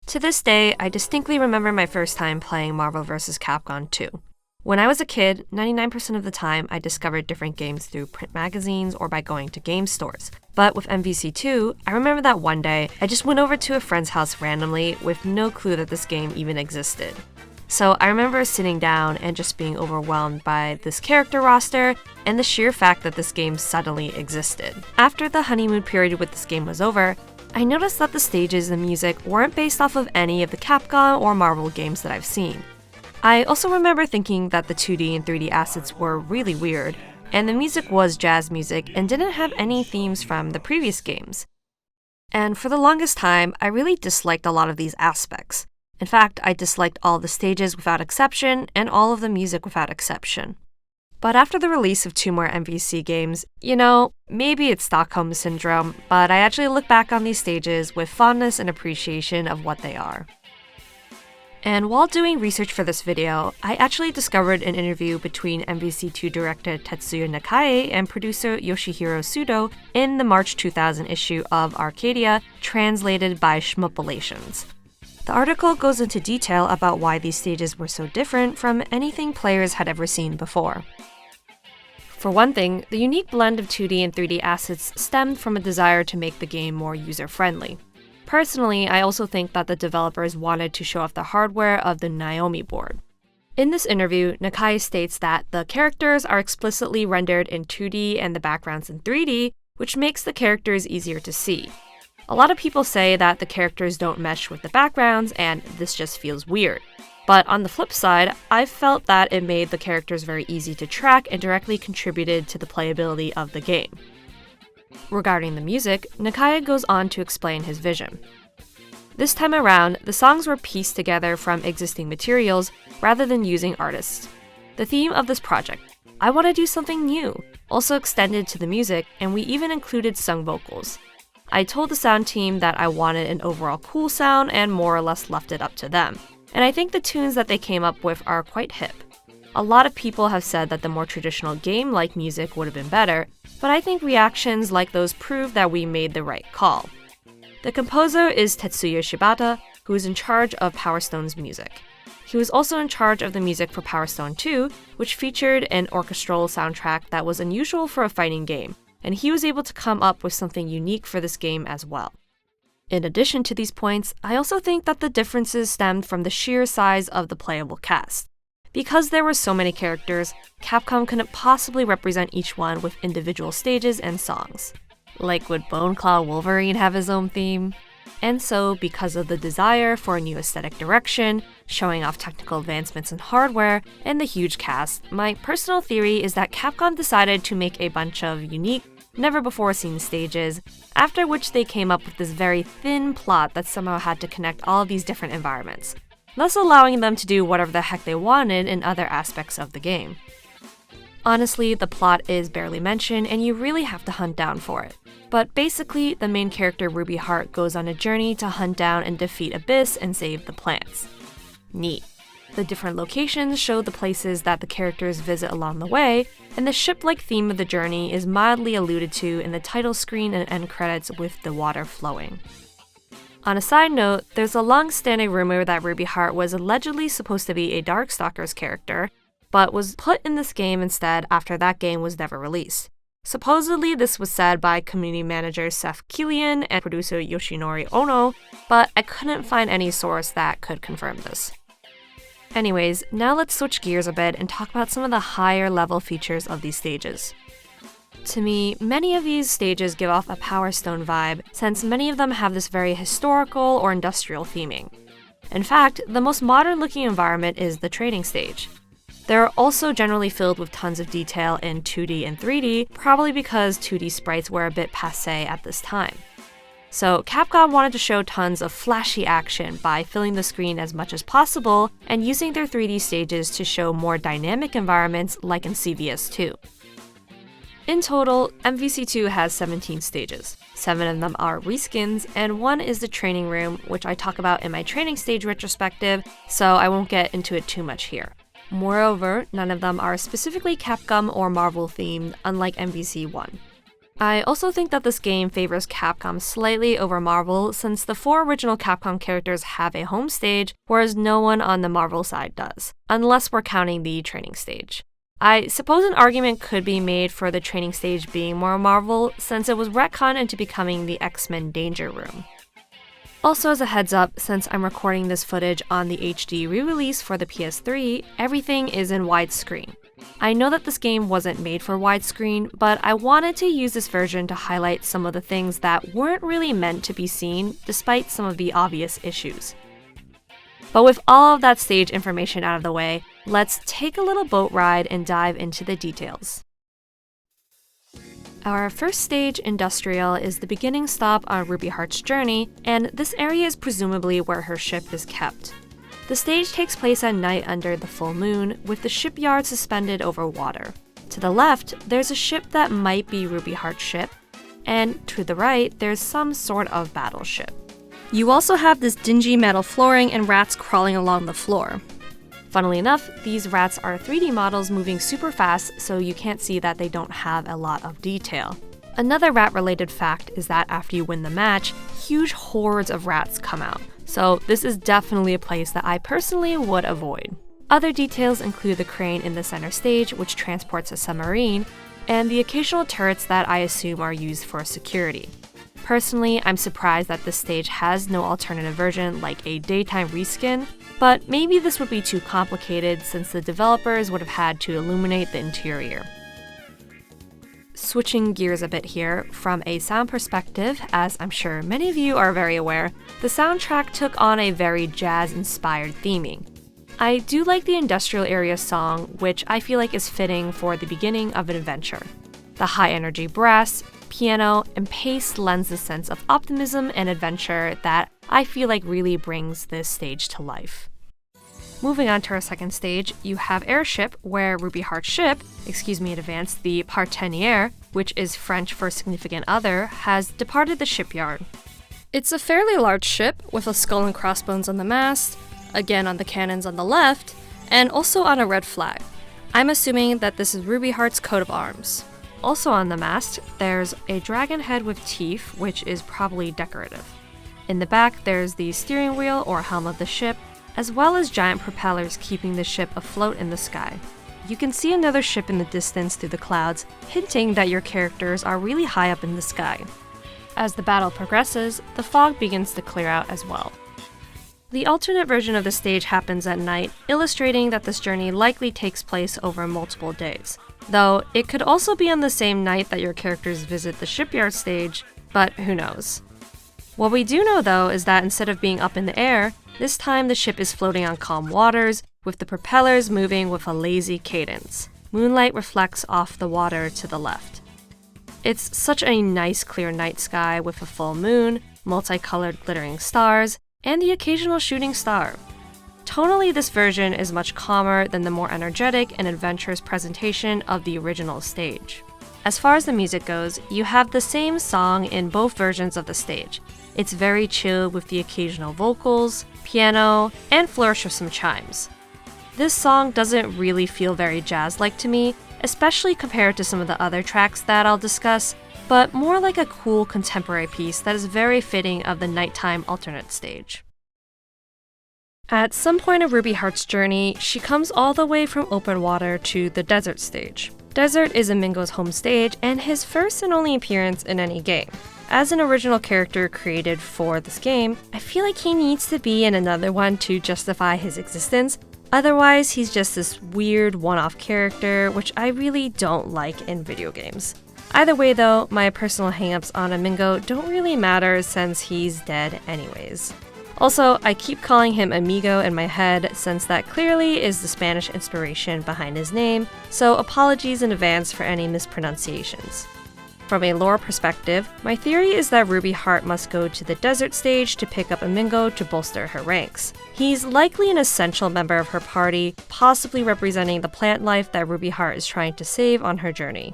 To this day, I distinctly remember my first time playing Marvel vs. Capcom 2. When I was a kid, 99% of the time I discovered different games through print magazines or by going to game stores. But with MVC2, I remember that one day, I just went over to a friend's house randomly with no clue that this game even existed. So I remember sitting down and just being overwhelmed by this character roster and the sheer fact that this game suddenly existed. After the honeymoon period with this game was over, I noticed that the stages and music weren't based off of any of the Capcom or Marvel games that I've seen. I also remember thinking that the 2D and 3D assets were really weird, and the music was jazz music and didn't have any themes from the previous games. And for the longest time, I really disliked a lot of these aspects. In fact, I disliked all the stages without exception and all of the music without exception. But after the release of 2 more MVC games, maybe it's Stockholm Syndrome, but I actually look back on these stages with fondness and appreciation of what they are. And while doing research for this video, I actually discovered an interview between MVC2 director Tetsuya Nakai and producer Yoshihiro Sudo in the March 2000 issue of Arcadia, translated by Schmuppalations. The article goes into detail about why these stages were so different from anything players had ever seen before. For one thing, the unique blend of 2D and 3D assets stemmed from a desire to make the game more user-friendly. Personally, I also think that the developers wanted to show off the hardware of the Naomi board. In this interview, Nakai states that the characters are explicitly rendered in 2D and the backgrounds in 3D, which makes the characters easier to see. A lot of people say that the characters don't mesh with the backgrounds and this just feels weird. But on the flip side, I felt that it made the characters very easy to track and directly contributed to the playability of the game. Regarding the music, Nakai goes on to explain his vision. This time around, the songs were pieced together from existing materials rather than using artists. The theme of this project, I want to do something new, also extended to the music, and we even included sung vocals. I told the sound team that I wanted an overall cool sound and more or less left it up to them. And I think the tunes that they came up with are quite hip. A lot of people have said that the more traditional game-like music would have been better, but I think reactions like those prove that we made the right call. The composer is Tetsuya Shibata, who is in charge of Power Stone's music. He was also in charge of the music for Power Stone 2, which featured an orchestral soundtrack that was unusual for a fighting game, and he was able to come up with something unique for this game as well. In addition to these points, I also think that the differences stemmed from the sheer size of the playable cast. Because there were so many characters, Capcom couldn't possibly represent each one with individual stages and songs. Like, would Bone Claw Wolverine have his own theme? And so, because of the desire for a new aesthetic direction, showing off technical advancements in hardware, and the huge cast, my personal theory is that Capcom decided to make a bunch of unique, never-before-seen stages, after which they came up with this very thin plot that somehow had to connect all of these different environments, thus allowing them to do whatever the heck they wanted in other aspects of the game. Honestly, the plot is barely mentioned, and you really have to hunt down for it. But basically, the main character Ruby Heart goes on a journey to hunt down and defeat Abyss and save the plants. Neat. The different locations show the places that the characters visit along the way, and the ship-like theme of the journey is mildly alluded to in the title screen and end credits with the water flowing. On a side note, there's a long-standing rumor that Ruby Heart was allegedly supposed to be a Darkstalkers character, but was put in this game instead after that game was never released. Supposedly, this was said by community manager Seth Killian and producer Yoshinori Ono, but I couldn't find any source that could confirm this. Anyways, now let's switch gears a bit and talk about some of the higher level features of these stages. To me, many of these stages give off a Power Stone vibe, since many of them have this very historical or industrial theming. In fact, the most modern-looking environment is the training stage. They're also generally filled with tons of detail in 2D and 3D, probably because 2D sprites were a bit passé at this time. So Capcom wanted to show tons of flashy action by filling the screen as much as possible and using their 3D stages to show more dynamic environments like in CVS2. In total, MVC2 has 17 stages. 7 of them are reskins, and 1 is the training room, which I talk about in my training stage retrospective, so I won't get into it too much here. Moreover, none of them are specifically Capcom or Marvel themed, unlike MVC1. I also think that this game favors Capcom slightly over Marvel since the 4 original Capcom characters have a home stage, whereas no one on the Marvel side does, unless we're counting the training stage. I suppose an argument could be made for the training stage being more Marvel since it was retconned into becoming the X-Men Danger Room. Also, as a heads up, since I'm recording this footage on the HD re-release for the PS3, everything is in widescreen. I know that this game wasn't made for widescreen, but I wanted to use this version to highlight some of the things that weren't really meant to be seen, despite some of the obvious issues. But with all of that stage information out of the way, let's take a little boat ride and dive into the details. Our first stage, Industrial, is the beginning stop on Ruby Heart's journey, and this area is presumably where her ship is kept. The stage takes place at night under the full moon, with the shipyard suspended over water. To the left, there's a ship that might be Ruby Heart's ship, and to the right, there's some sort of battleship. You also have this dingy metal flooring and rats crawling along the floor. Funnily enough, these rats are 3D models moving super fast, so you can't see that they don't have a lot of detail. Another rat-related fact is that after you win the match, huge hordes of rats come out, so this is definitely a place that I personally would avoid. Other details include the crane in the center stage, which transports a submarine, and the occasional turrets that I assume are used for security. Personally, I'm surprised that this stage has no alternative version like a daytime reskin, but maybe this would be too complicated since the developers would have had to illuminate the interior. Switching gears a bit here, from a sound perspective, as I'm sure many of you are very aware, the soundtrack took on a very jazz-inspired theming. I do like the industrial area song, which I feel like is fitting for the beginning of an adventure. The high-energy brass, piano, and pace lends a sense of optimism and adventure that I feel like really brings this stage to life. Moving on to our second stage, you have Airship, where Ruby Heart's ship, excuse me in advance, the partenaire, which is French for significant other, has departed the shipyard. It's a fairly large ship with a skull and crossbones on the mast, again on the cannons on the left, and also on a red flag. I'm assuming that this is Ruby Heart's coat of arms. Also on the mast, there's a dragon head with teeth, which is probably decorative. In the back, there's the steering wheel or helm of the ship, as well as giant propellers keeping the ship afloat in the sky. You can see another ship in the distance through the clouds, hinting that your characters are really high up in the sky. As the battle progresses, the fog begins to clear out as well. The alternate version of the stage happens at night, illustrating that this journey likely takes place over multiple days. Though, it could also be on the same night that your characters visit the shipyard stage, but who knows. What we do know though is that instead of being up in the air, this time the ship is floating on calm waters, with the propellers moving with a lazy cadence. Moonlight reflects off the water to the left. It's such a nice clear night sky with a full moon, multicolored glittering stars, and the occasional shooting star. Tonally, this version is much calmer than the more energetic and adventurous presentation of the original stage. As far as the music goes, you have the same song in both versions of the stage. It's very chill with the occasional vocals, piano, and flourish of some chimes. This song doesn't really feel very jazz-like to me, especially compared to some of the other tracks that I'll discuss, but more like a cool contemporary piece that is very fitting of the nighttime alternate stage. At some point of Ruby Heart's journey, she comes all the way from open water to the desert stage. Desert is Amingo's home stage and his first and only appearance in any game. As an original character created for this game, I feel like he needs to be in another one to justify his existence. Otherwise, he's just this weird one-off character, which I really don't like in video games. Either way though, my personal hangups on Amingo don't really matter since he's dead anyways. Also, I keep calling him Amigo in my head since that clearly is the Spanish inspiration behind his name, so apologies in advance for any mispronunciations. From a lore perspective, my theory is that Ruby Heart must go to the desert stage to pick up Amingo to bolster her ranks. He's likely an essential member of her party, possibly representing the plant life that Ruby Heart is trying to save on her journey.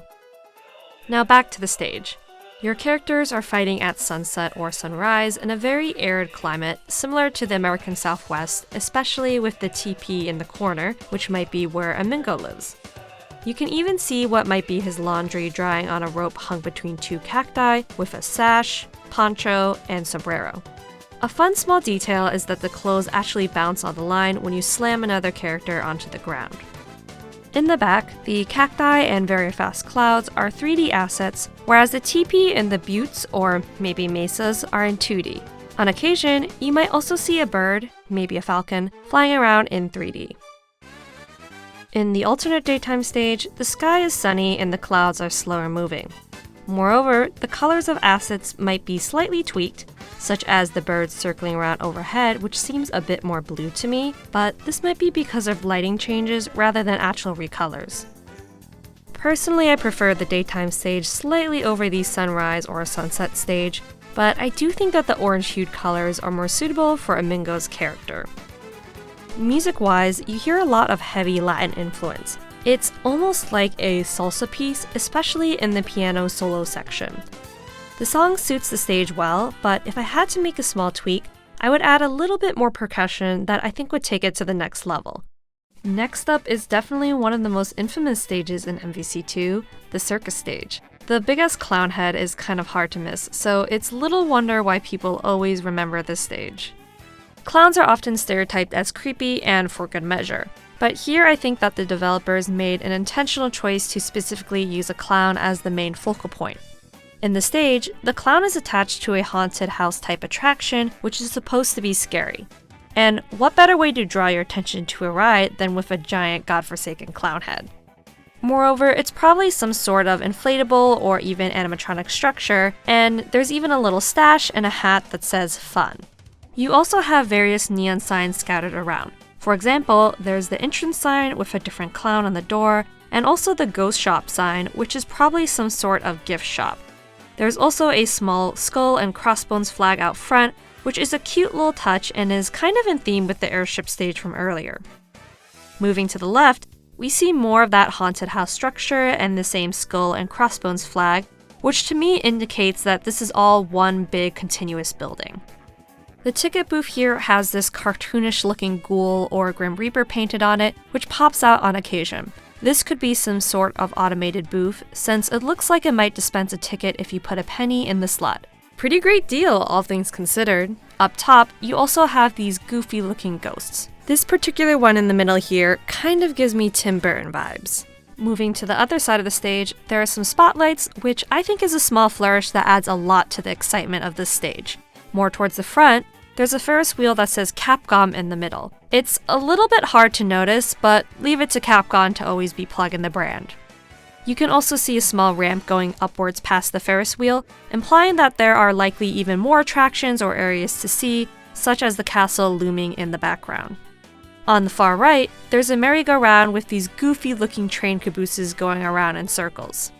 Now back to the stage. Your characters are fighting at sunset or sunrise in a very arid climate, similar to the American Southwest, especially with the teepee in the corner, which might be where Amingo lives. You can even see what might be his laundry drying on a rope hung between two cacti with a sash, poncho, and sombrero. A fun small detail is that the clothes actually bounce on the line when you slam another character onto the ground. In the back, the cacti and very fast clouds are 3D assets, whereas the teepee and the buttes, or maybe mesas, are in 2D. On occasion, you might also see a bird, maybe a falcon, flying around in 3D. In the alternate daytime stage, the sky is sunny and the clouds are slower moving. Moreover, the colors of assets might be slightly tweaked, such as the birds circling around overhead, which seems a bit more blue to me, but this might be because of lighting changes rather than actual recolors. Personally, I prefer the daytime stage slightly over the sunrise or sunset stage, but I do think that the orange-hued colors are more suitable for Amingo's character. Music-wise, you hear a lot of heavy Latin influence. It's almost like a salsa piece, especially in the piano solo section. The song suits the stage well, but if I had to make a small tweak, I would add a little bit more percussion that I think would take it to the next level. Next up is definitely one of the most infamous stages in MVC2, the Circus stage. The big-ass clown head is kind of hard to miss, so it's little wonder why people always remember this stage. Clowns are often stereotyped as creepy and for good measure, but here I think that the developers made an intentional choice to specifically use a clown as the main focal point. In the stage, the clown is attached to a haunted house type attraction, which is supposed to be scary. And what better way to draw your attention to a ride than with a giant godforsaken clown head? Moreover, it's probably some sort of inflatable or even animatronic structure, and there's even a little stash and a hat that says fun. You also have various neon signs scattered around. For example, there's the entrance sign with a different clown on the door, and also the ghost shop sign, which is probably some sort of gift shop. There's also a small skull and crossbones flag out front, which is a cute little touch and is kind of in theme with the airship stage from earlier. Moving to the left, we see more of that haunted house structure and the same skull and crossbones flag, which to me indicates that this is all one big continuous building. The ticket booth here has this cartoonish looking ghoul or Grim Reaper painted on it, which pops out on occasion. This could be some sort of automated booth, since it looks like it might dispense a ticket if you put a penny in the slot. Pretty great deal, all things considered. Up top, you also have these goofy looking ghosts. This particular one in the middle here kind of gives me Tim Burton vibes. Moving to the other side of the stage, there are some spotlights, which I think is a small flourish that adds a lot to the excitement of this stage. More towards the front, there's a Ferris wheel that says Capcom in the middle. It's a little bit hard to notice, but leave it to Capcom to always be plugging the brand. You can also see a small ramp going upwards past the Ferris wheel, implying that there are likely even more attractions or areas to see, such as the castle looming in the background. On the far right, there's a merry-go-round with these goofy-looking train cabooses going around in circles.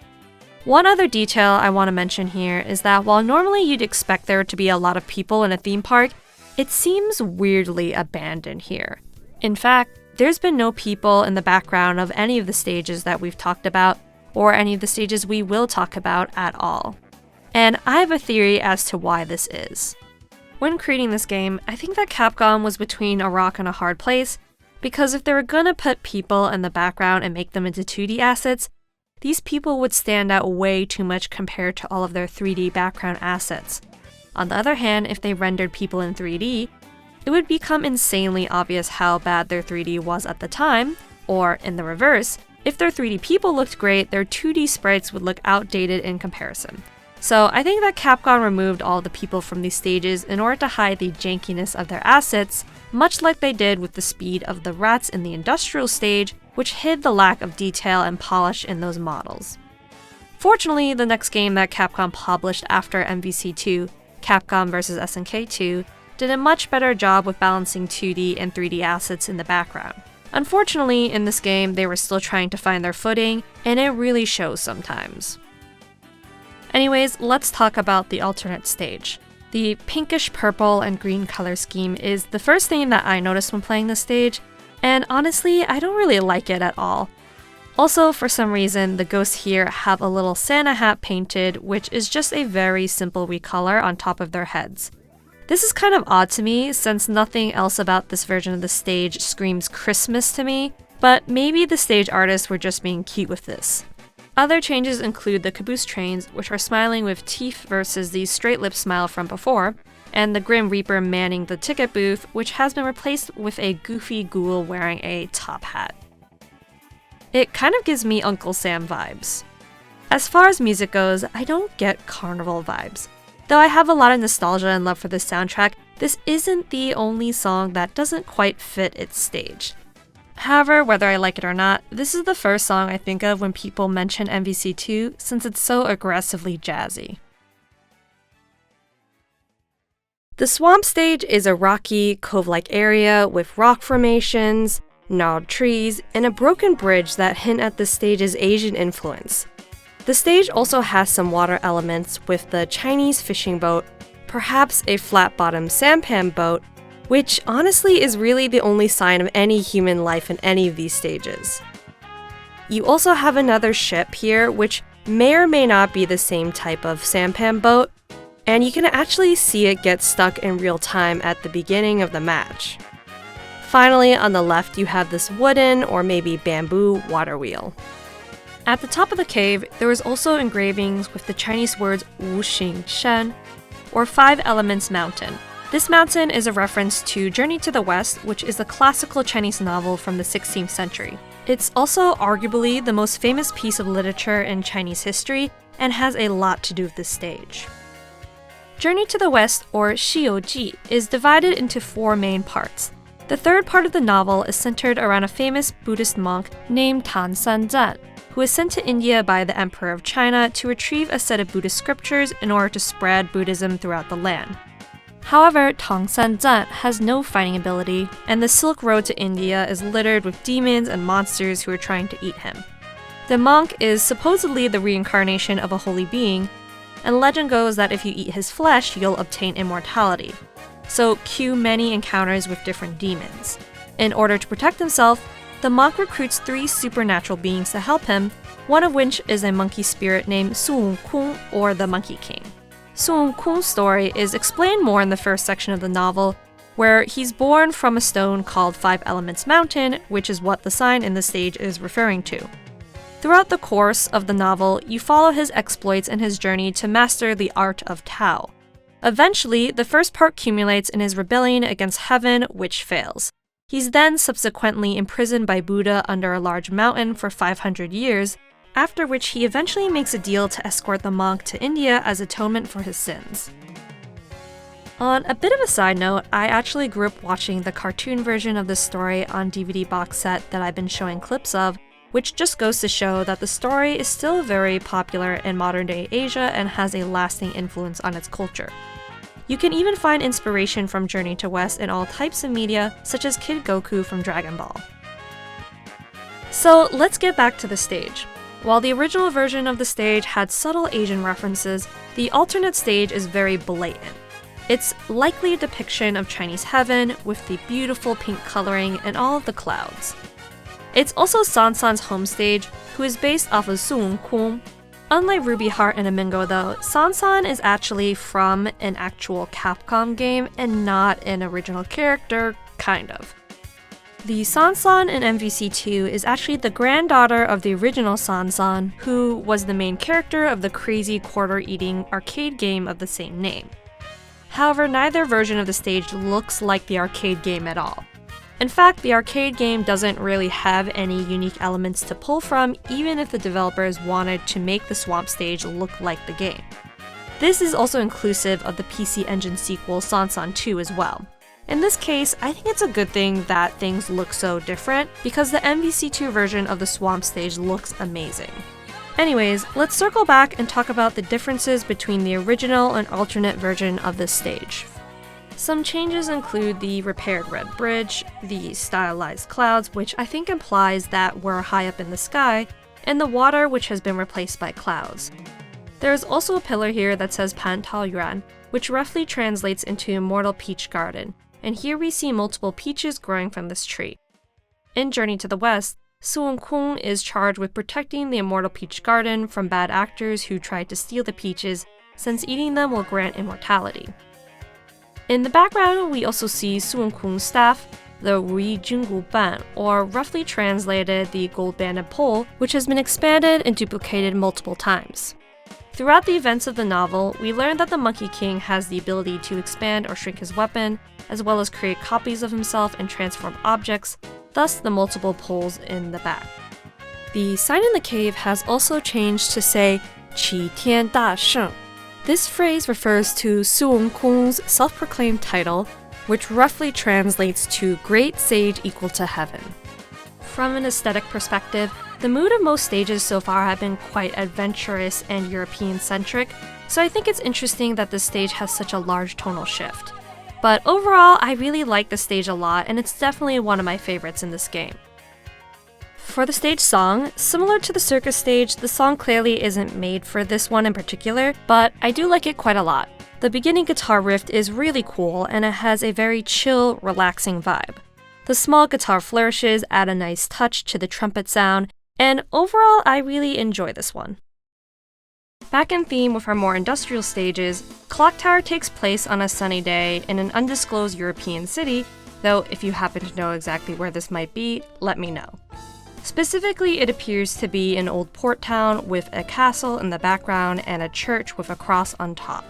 One other detail I want to mention here is that while normally you'd expect there to be a lot of people in a theme park, it seems weirdly abandoned here. In fact, there's been no people in the background of any of the stages that we've talked about, or any of the stages we will talk about at all. And I have a theory as to why this is. When creating this game, I think that Capcom was between a rock and a hard place, because if they were gonna put people in the background and make them into 2D assets, these people would stand out way too much compared to all of their 3D background assets. On the other hand, if they rendered people in 3D, it would become insanely obvious how bad their 3D was at the time, or in the reverse, if their 3D people looked great, their 2D sprites would look outdated in comparison. So I think that Capcom removed all the people from these stages in order to hide the jankiness of their assets, much like they did with the speed of the rats in the industrial stage, which hid the lack of detail and polish in those models. Fortunately, the next game that Capcom published after MVC2, Capcom vs. SNK 2, did a much better job with balancing 2D and 3D assets in the background. Unfortunately, in this game, they were still trying to find their footing, and it really shows sometimes. Anyways, let's talk about the alternate stage. The pinkish purple and green color scheme is the first thing that I noticed when playing this stage, and honestly, I don't really like it at all. Also, for some reason, the ghosts here have a little Santa hat painted, which is just a very simple recolor on top of their heads. This is kind of odd to me, since nothing else about this version of the stage screams Christmas to me, but maybe the stage artists were just being cute with this. Other changes include the caboose trains, which are smiling with teeth versus the straight-lipped smile from before, and the Grim Reaper manning the ticket booth, which has been replaced with a goofy ghoul wearing a top hat. It kind of gives me Uncle Sam vibes. As far as music goes, I don't get carnival vibes. Though I have a lot of nostalgia and love for this soundtrack, this isn't the only song that doesn't quite fit its stage. However, whether I like it or not, this is the first song I think of when people mention MVC2 since it's so aggressively jazzy. The swamp stage is a rocky, cove-like area with rock formations, gnarled trees, and a broken bridge that hint at the stage's Asian influence. The stage also has some water elements with the Chinese fishing boat, perhaps a flat-bottomed sampan boat, which honestly is really the only sign of any human life in any of these stages. You also have another ship here, which may or may not be the same type of sampan boat, and you can actually see it get stuck in real time at the beginning of the match. Finally, on the left you have this wooden or maybe bamboo water wheel. At the top of the cave, there was also engravings with the Chinese words Wu Xing Shan, or Five Elements Mountain. This mountain is a reference to Journey to the West, which is a classical Chinese novel from the 16th century. It's also arguably the most famous piece of literature in Chinese history and has a lot to do with this stage. Journey to the West, or 西游记, is divided into 4 main parts. The third part of the novel is centered around a famous Buddhist monk named Tan Sanzan, who was sent to India by the Emperor of China to retrieve a set of Buddhist scriptures in order to spread Buddhism throughout the land. However, Tang Sanzan has no fighting ability, and the Silk Road to India is littered with demons and monsters who are trying to eat him. The monk is supposedly the reincarnation of a holy being, and legend goes that if you eat his flesh, you'll obtain immortality. So cue many encounters with different demons. In order to protect himself, the monk recruits 3 supernatural beings to help him, one of which is a monkey spirit named Sun Wukong, or the Monkey King. Sun Wukong's story is explained more in the first section of the novel, where he's born from a stone called Five Elements Mountain, which is what the sign in the stage is referring to. Throughout the course of the novel, you follow his exploits and his journey to master the art of Tao. Eventually, the first part culminates in his rebellion against heaven, which fails. He's then subsequently imprisoned by Buddha under a large mountain for 500 years, after which he eventually makes a deal to escort the monk to India as atonement for his sins. On a bit of a side note, I actually grew up watching the cartoon version of this story on DVD box set that I've been showing clips of, which just goes to show that the story is still very popular in modern-day Asia and has a lasting influence on its culture. You can even find inspiration from Journey to West in all types of media, such as Kid Goku from Dragon Ball. So let's get back to the stage. While the original version of the stage had subtle Asian references, the alternate stage is very blatant. It's likely a depiction of Chinese heaven with the beautiful pink coloring and all of the clouds. It's also Sansan's home stage, who is based off of Sun Wukong. Unlike Ruby Heart and Amingo though, Sansan is actually from an actual Capcom game and not an original character, kind of. The Sansan in MVC2 is actually the granddaughter of the original Sansan, who was the main character of the crazy quarter-eating arcade game of the same name. However, neither version of the stage looks like the arcade game at all. In fact, the arcade game doesn't really have any unique elements to pull from, even if the developers wanted to make the swamp stage look like the game. This is also inclusive of the PC Engine sequel Sansan 2 as well. In this case, I think it's a good thing that things look so different, because the MVC2 version of the swamp stage looks amazing. Anyways, let's circle back and talk about the differences between the original and alternate version of this stage. Some changes include the repaired red bridge, the stylized clouds, which I think implies that we're high up in the sky, and the water, which has been replaced by clouds. There is also a pillar here that says Pan Tao Yuan, which roughly translates into Immortal Peach Garden, and here we see multiple peaches growing from this tree. In Journey to the West, Sun Wukong is charged with protecting the Immortal Peach Garden from bad actors who tried to steal the peaches, since eating them will grant immortality. In the background, we also see Sun Wukong's staff, the Ri Jungu Ban, or roughly translated the gold-banded pole, which has been expanded and duplicated multiple times. Throughout the events of the novel, we learn that the Monkey King has the ability to expand or shrink his weapon, as well as create copies of himself and transform objects, thus the multiple poles in the back. The sign in the cave has also changed to say Qi Tian Da Sheng. This phrase refers to Su Wongkung's self-proclaimed title, which roughly translates to Great Sage Equal to Heaven. From an aesthetic perspective, the mood of most stages so far have been quite adventurous and European-centric, so I think it's interesting that this stage has such a large tonal shift. But overall, I really like the stage a lot, and it's definitely one of my favorites in this game. For the stage song, similar to the Circus stage, the song clearly isn't made for this one in particular, but I do like it quite a lot. The beginning guitar riff is really cool, and it has a very chill, relaxing vibe. The small guitar flourishes add a nice touch to the trumpet sound, and overall, I really enjoy this one. Back in theme with our more industrial stages, Clocktower takes place on a sunny day in an undisclosed European city, though if you happen to know exactly where this might be, let me know. Specifically, it appears to be an old port town with a castle in the background and a church with a cross on top.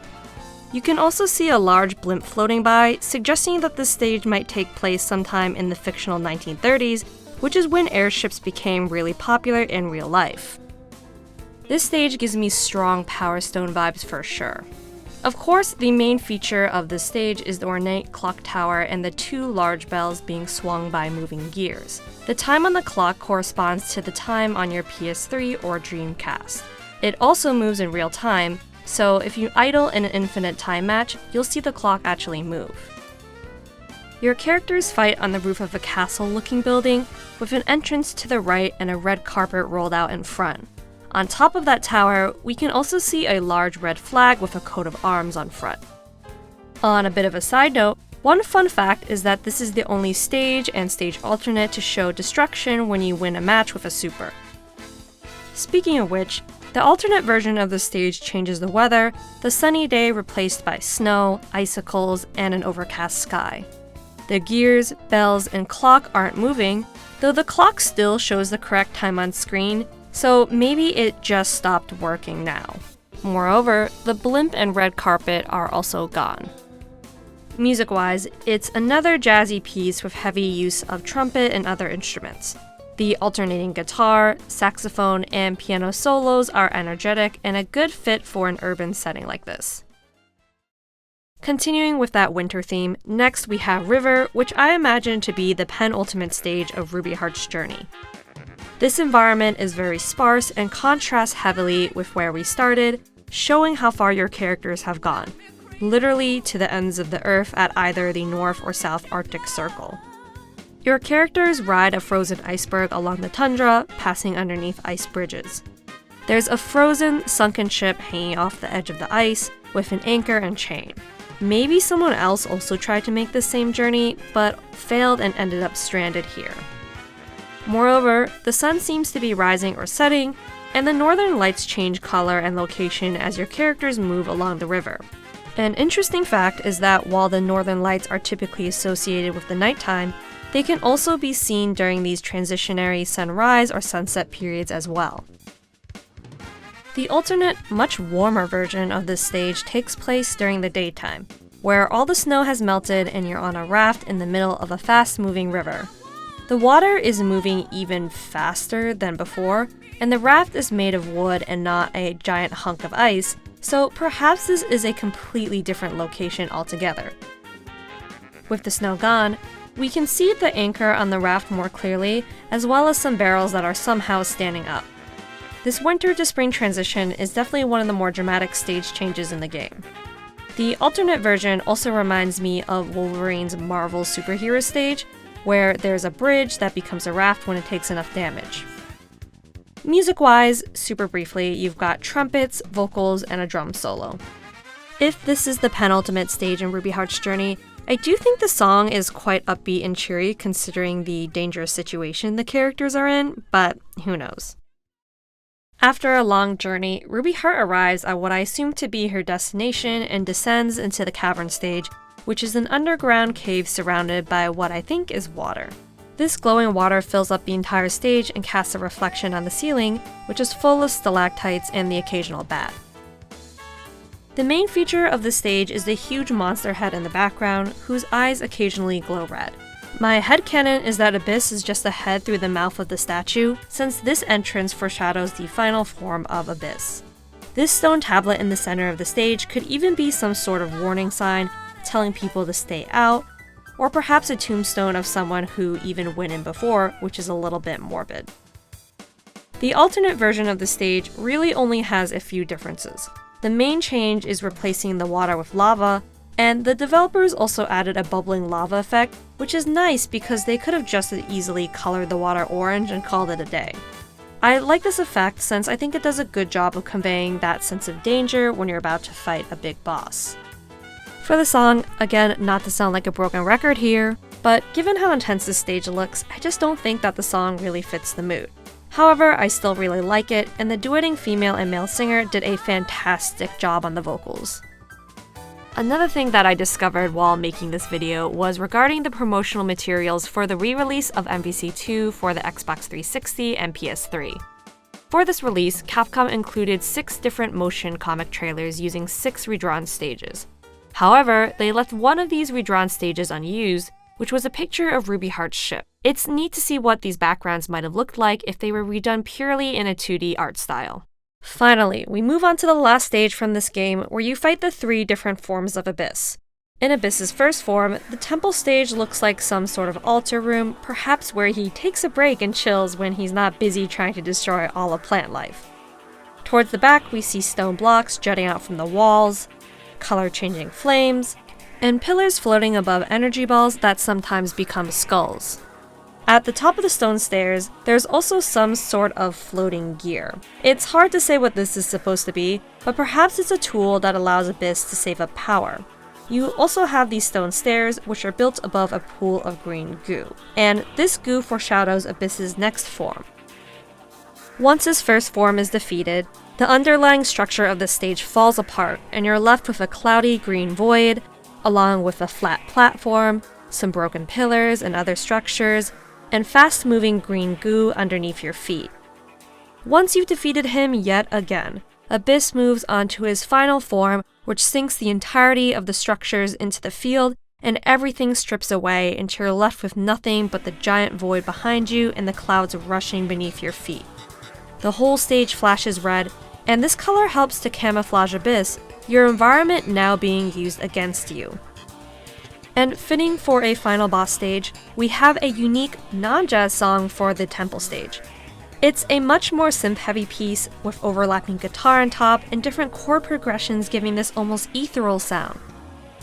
You can also see a large blimp floating by, suggesting that this stage might take place sometime in the fictional 1930s, which is when airships became really popular in real life. This stage gives me strong Power Stone vibes for sure. Of course, the main feature of this stage is the ornate clock tower and the two large bells being swung by moving gears. The time on the clock corresponds to the time on your PS3 or Dreamcast. It also moves in real time, so if you idle in an infinite time match, you'll see the clock actually move. Your characters fight on the roof of a castle-looking building with an entrance to the right and a red carpet rolled out in front. On top of that tower, we can also see a large red flag with a coat of arms on front. On a bit of a side note, one fun fact is that this is the only stage and stage alternate to show destruction when you win a match with a super. Speaking of which, the alternate version of the stage changes the weather, the sunny day replaced by snow, icicles, and an overcast sky. The gears, bells, and clock aren't moving, though the clock still shows the correct time on screen, so maybe it just stopped working now. Moreover, the blimp and red carpet are also gone. Music-wise, it's another jazzy piece with heavy use of trumpet and other instruments. The alternating guitar, saxophone, and piano solos are energetic and a good fit for an urban setting like this. Continuing with that winter theme, next we have River, which I imagine to be the penultimate stage of Ruby Heart's journey. This environment is very sparse and contrasts heavily with where we started, showing how far your characters have gone, literally to the ends of the earth at either the North or South Arctic Circle. Your characters ride a frozen iceberg along the tundra, passing underneath ice bridges. There's a frozen, sunken ship hanging off the edge of the ice with an anchor and chain. Maybe someone else also tried to make the same journey, but failed and ended up stranded here. Moreover, the sun seems to be rising or setting, and the northern lights change color and location as your characters move along the river. An interesting fact is that while the northern lights are typically associated with the nighttime, they can also be seen during these transitionary sunrise or sunset periods as well. The alternate, much warmer version of this stage takes place during the daytime, where all the snow has melted and you're on a raft in the middle of a fast-moving river. The water is moving even faster than before, and the raft is made of wood and not a giant hunk of ice, so perhaps this is a completely different location altogether. With the snow gone, we can see the anchor on the raft more clearly, as well as some barrels that are somehow standing up. This winter to spring transition is definitely one of the more dramatic stage changes in the game. The alternate version also reminds me of Wolverine's Marvel superhero stage, where there's a bridge that becomes a raft when it takes enough damage. Music-wise, super briefly, you've got trumpets, vocals, and a drum solo. If this is the penultimate stage in Ruby Heart's journey, I do think the song is quite upbeat and cheery considering the dangerous situation the characters are in, but who knows. After a long journey, Ruby Heart arrives at what I assume to be her destination and descends into the cavern stage, which is an underground cave surrounded by what I think is water. This glowing water fills up the entire stage and casts a reflection on the ceiling, which is full of stalactites and the occasional bat. The main feature of the stage is the huge monster head in the background, whose eyes occasionally glow red. My headcanon is that Abyss is just a head through the mouth of the statue, since this entrance foreshadows the final form of Abyss. This stone tablet in the center of the stage could even be some sort of warning sign telling people to stay out, or perhaps a tombstone of someone who even went in before, which is a little bit morbid. The alternate version of the stage really only has a few differences. The main change is replacing the water with lava, and the developers also added a bubbling lava effect, which is nice because they could have just as easily colored the water orange and called it a day. I like this effect since I think it does a good job of conveying that sense of danger when you're about to fight a big boss. For the song, again, not to sound like a broken record here, but given how intense this stage looks, I just don't think that the song really fits the mood. However, I still really like it, and the duetting female and male singer did a fantastic job on the vocals. Another thing that I discovered while making this video was regarding the promotional materials for the re-release of MVC2 for the Xbox 360 and PS3. For this release, Capcom included 6 different motion comic trailers using 6 redrawn stages. However, they left one of these redrawn stages unused, which was a picture of Ruby Heart's ship. It's neat to see what these backgrounds might have looked like if they were redone purely in a 2D art style. Finally, we move on to the last stage from this game, where you fight the 3 different forms of Abyss. In Abyss's first form, the temple stage looks like some sort of altar room, perhaps where he takes a break and chills when he's not busy trying to destroy all of plant life. Towards the back, we see stone blocks jutting out from the walls, color-changing flames, and pillars floating above energy balls that sometimes become skulls. At the top of the stone stairs, there's also some sort of floating gear. It's hard to say what this is supposed to be, but perhaps it's a tool that allows Abyss to save up power. You also have these stone stairs, which are built above a pool of green goo, and this goo foreshadows Abyss's next form. Once his first form is defeated, the underlying structure of the stage falls apart, and you're left with a cloudy green void, along with a flat platform, some broken pillars and other structures, and fast-moving green goo underneath your feet. Once you've defeated him yet again, Abyss moves on to his final form, which sinks the entirety of the structures into the field, and everything strips away until you're left with nothing but the giant void behind you and the clouds rushing beneath your feet. The whole stage flashes red, and this color helps to camouflage Abyss, your environment now being used against you. And fitting for a final boss stage, we have a unique non-jazz song for the temple stage. It's a much more synth-heavy piece with overlapping guitar on top and different chord progressions giving this almost ethereal sound.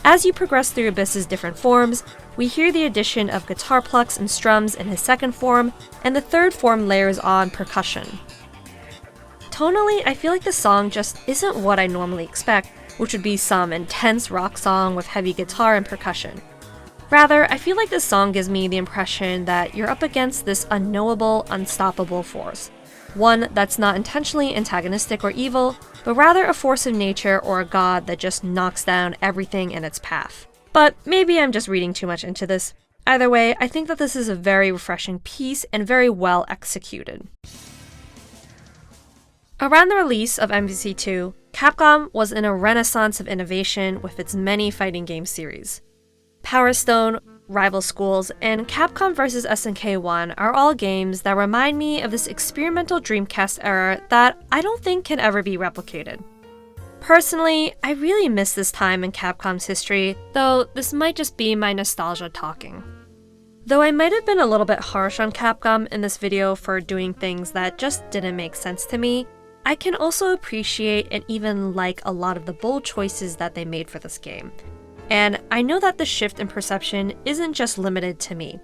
As you progress through Abyss's different forms, we hear the addition of guitar plucks and strums in his second form, and the third form layers on percussion. Tonally, I feel like the song just isn't what I normally expect, which would be some intense rock song with heavy guitar and percussion. Rather, I feel like this song gives me the impression that you're up against this unknowable, unstoppable force. One that's not intentionally antagonistic or evil, but rather a force of nature or a god that just knocks down everything in its path. But maybe I'm just reading too much into this. Either way, I think that this is a very refreshing piece and very well executed. Around the release of MVC2, Capcom was in a renaissance of innovation with its many fighting game series. Power Stone, Rival Schools, and Capcom vs. SNK 1 are all games that remind me of this experimental Dreamcast era that I don't think can ever be replicated. Personally, I really miss this time in Capcom's history, though this might just be my nostalgia talking. Though I might have been a little bit harsh on Capcom in this video for doing things that just didn't make sense to me, I can also appreciate and even like a lot of the bold choices that they made for this game. And I know that the shift in perception isn't just limited to me.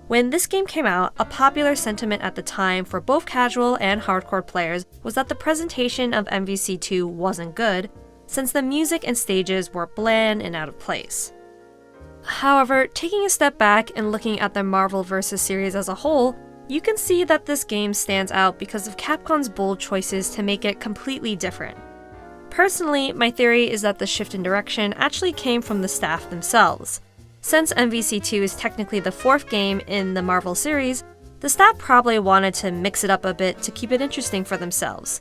When this game came out, a popular sentiment at the time for both casual and hardcore players was that the presentation of MVC2 wasn't good, since the music and stages were bland and out of place. However, taking a step back and looking at the Marvel vs. series as a whole, you can see that this game stands out because of Capcom's bold choices to make it completely different. Personally, my theory is that the shift in direction actually came from the staff themselves. Since MVC2 is technically the 4th game in the Marvel series, the staff probably wanted to mix it up a bit to keep it interesting for themselves.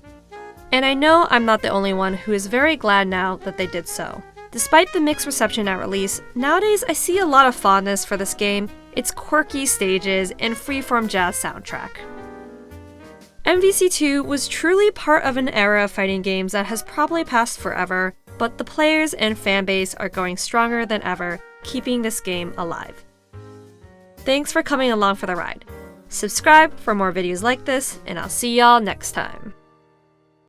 And I know I'm not the only one who is very glad now that they did so. Despite the mixed reception at release, nowadays I see a lot of fondness for this game, its quirky stages, and freeform jazz soundtrack. MVC2 was truly part of an era of fighting games that has probably passed forever, but the players and fanbase are going stronger than ever, keeping this game alive. Thanks for coming along for the ride. Subscribe for more videos like this, and I'll see y'all next time.